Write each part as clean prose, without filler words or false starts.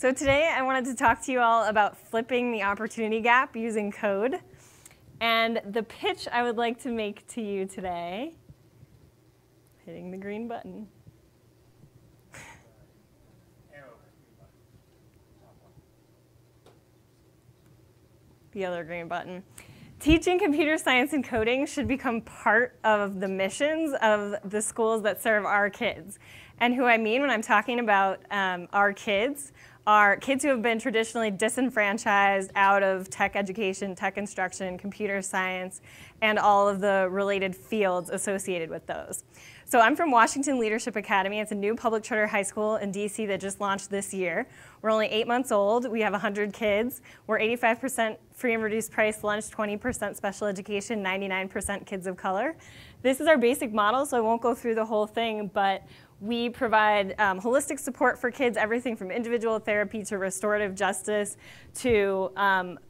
So today I wanted to talk to you all about flipping the opportunity gap using code. And the pitch I would like to make to you today, hitting the green button. The other green button. Teaching computer science and coding should become part of the missions of the schools that serve our kids. And who I mean when I'm talking about our kids are kids who have been traditionally disenfranchised out of tech education, tech instruction, computer science, and all of the related fields associated with those. So I'm from Washington Leadership Academy. It's a new public charter high school in DC that just launched this year. We're only 8 months old. We have 100 kids. We're 85% free and reduced price lunch, 20% special education, 99% kids of color. This is our basic model, so I won't go through the whole thing, but we provide holistic support for kids, everything from individual therapy to restorative justice to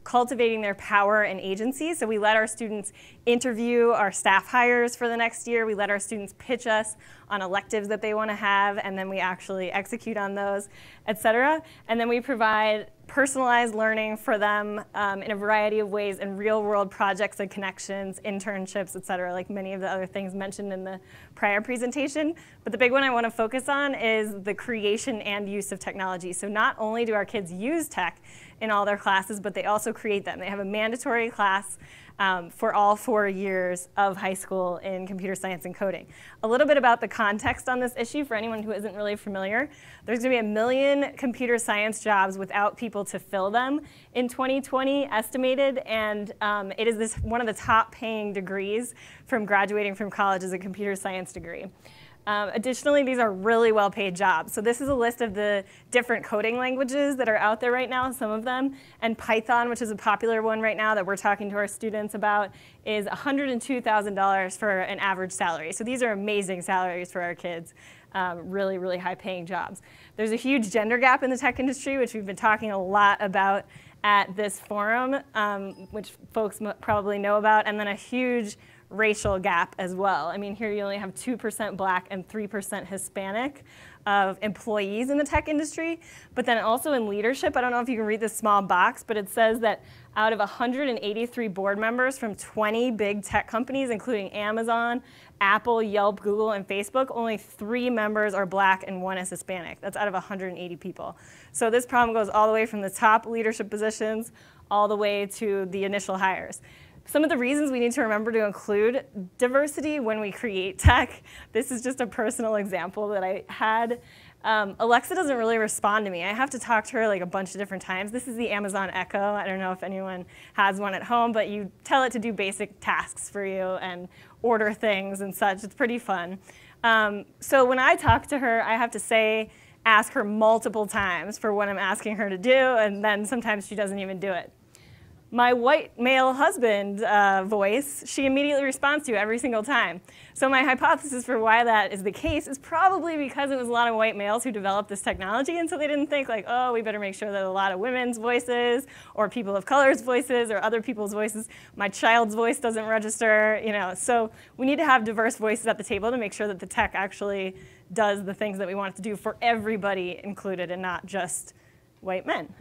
cultivating their power and agency. So we let our students interview our staff hires for the next year. We let our students pitch us on electives that they want to have, and then we actually execute on those, et cetera. And then we provide personalized learning for them in a variety of ways in real-world projects and connections, internships, et cetera, like many of the other things mentioned in the prior presentation. But the big one I want to focus on is the creation and use of technology. So not only do our kids use tech in all their classes, but they also create them. They have a mandatory class for all 4 years of high school in computer science and coding. A little bit about the context on this issue for anyone who isn't really familiar. There's going to be 1 million computer science jobs without people to fill them in 2020 estimated, and it is one of the top paying degrees from graduating from college as a computer science degree. Additionally, these are really well-paid jobs. So this is a list of the different coding languages that are out there right now, some of them. And Python, which is a popular one right now that we're talking to our students about, is $102,000 for an average salary. So these are amazing salaries for our kids, really, really high-paying jobs. There's a huge gender gap in the tech industry, which we've been talking a lot about at this forum, which folks probably know about, and then a huge racial gap as well. I mean, here you only have 2% Black and 3% Hispanic of employees in the tech industry, but then also in leadership. I don't know if you can read this small box, but it says that out of 183 board members from 20 big tech companies, including Amazon, Apple, Yelp, Google, and Facebook, only 3 members are Black and 1 is Hispanic. That's out of 180 people. So this problem goes all the way from the top leadership positions all the way to the initial hires. Some of the reasons we need to remember to include diversity when we create tech. This is just a personal example that I had. Alexa doesn't really respond to me. I have to talk to her like a bunch of different times. This is the Amazon Echo. I don't know if anyone has one at home, but you tell it to do basic tasks for you and order things and such. It's pretty fun. So when I talk to her, I have to ask her multiple times for what I'm asking her to do, and then sometimes she doesn't even do it. My white male husband voice, she immediately responds to every single time. So my hypothesis for why that is the case is probably because it was a lot of white males who developed this technology, and so they didn't think like, oh, we better make sure that a lot of women's voices or people of color's voices or other people's voices, my child's voice doesn't register, you know. So we need to have diverse voices at the table to make sure that the tech actually does the things that we want it to do for everybody included and not just white men.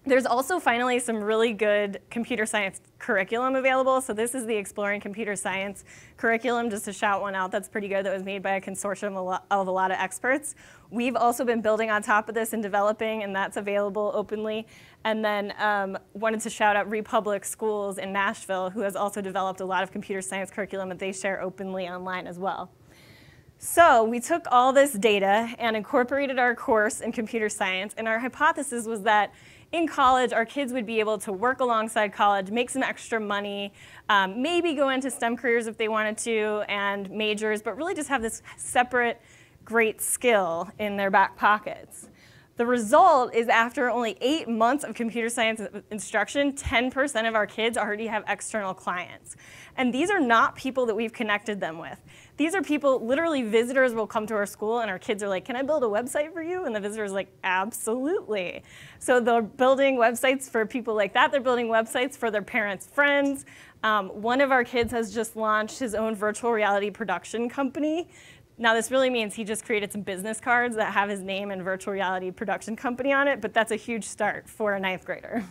There's also finally some really good computer science curriculum available. So this is the Exploring Computer Science curriculum, just to shout one out that's pretty good, that was made by a consortium of a lot of experts. We've also been building on top of this and developing, and that's available openly. And then wanted to shout out Republic Schools in Nashville, who has also developed a lot of computer science curriculum that they share openly online as well. So we took all this data and incorporated our course in computer science, and our hypothesis was that in college, our kids would be able to work alongside college, make some extra money, maybe go into STEM careers if they wanted to, and majors, but really just have this separate great skill in their back pockets. The result is after only 8 months of computer science instruction, 10% of our kids already have external clients. And these are not people that we've connected them with. These are people, literally visitors will come to our school and our kids are like, can I build a website for you? And the visitor's like, absolutely. So they're building websites for people like that. They're building websites for their parents' friends. One of our kids has just launched his own virtual reality production company Now, this really means he just created some business cards that have his name and virtual reality production company on it, but that's a huge start for a 9th grader.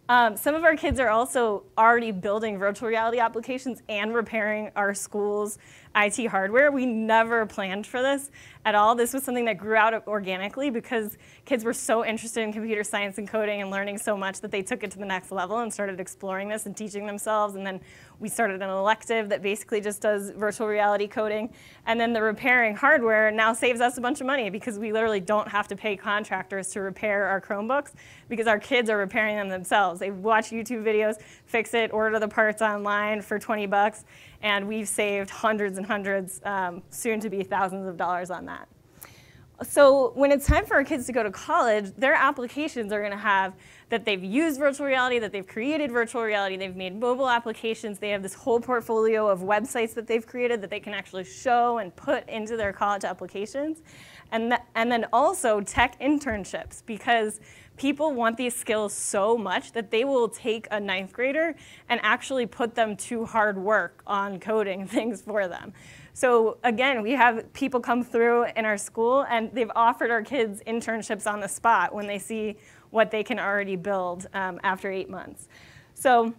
Some of our kids are also already building virtual reality applications and repairing our school's IT hardware. We never planned for this at all. This was something that grew out organically because kids were so interested in computer science and coding and learning so much that they took it to the next level and started exploring this and teaching themselves. And then we started an elective that basically just does virtual reality coding. And then the repairing hardware now saves us a bunch of money because we literally don't have to pay contractors to repair our Chromebooks because our kids are repairing them themselves. They watch YouTube videos, fix it, order the parts online for 20 bucks, and we've saved hundreds and hundreds, soon to be thousands of dollars on that. So when it's time for our kids to go to college, their applications are going to have that they've used virtual reality, that they've created virtual reality, they've made mobile applications, they have this whole portfolio of websites that they've created that they can actually show and put into their college applications. And then also tech internships, because people want these skills so much that they will take a 9th grader and actually put them to hard work on coding things for them. So again, we have people come through in our school and they've offered our kids internships on the spot when they see what they can already build after 8 months. So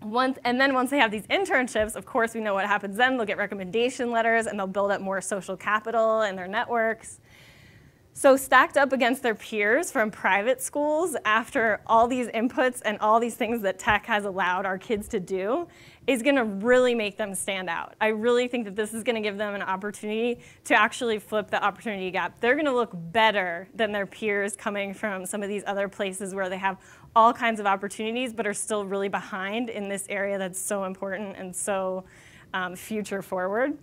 once they have these internships, of course we know what happens then. They'll get recommendation letters and they'll build up more social capital in their networks. So stacked up against their peers from private schools after all these inputs and all these things that tech has allowed our kids to do is going to really make them stand out. I really think that this is going to give them an opportunity to actually flip the opportunity gap. They're going to look better than their peers coming from some of these other places where they have all kinds of opportunities but are still really behind in this area that's so important and so future forward.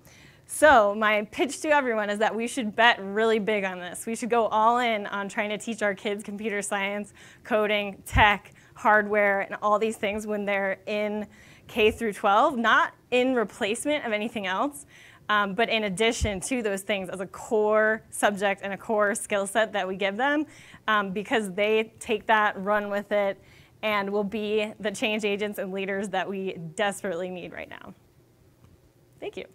So my pitch to everyone is that we should bet really big on this. We should go all in on trying to teach our kids computer science, coding, tech, hardware, and all these things when they're in K through 12, not in replacement of anything else, but in addition to those things as a core subject and a core skill set that we give them, because they take that, run with it, and will be the change agents and leaders that we desperately need right now. Thank you.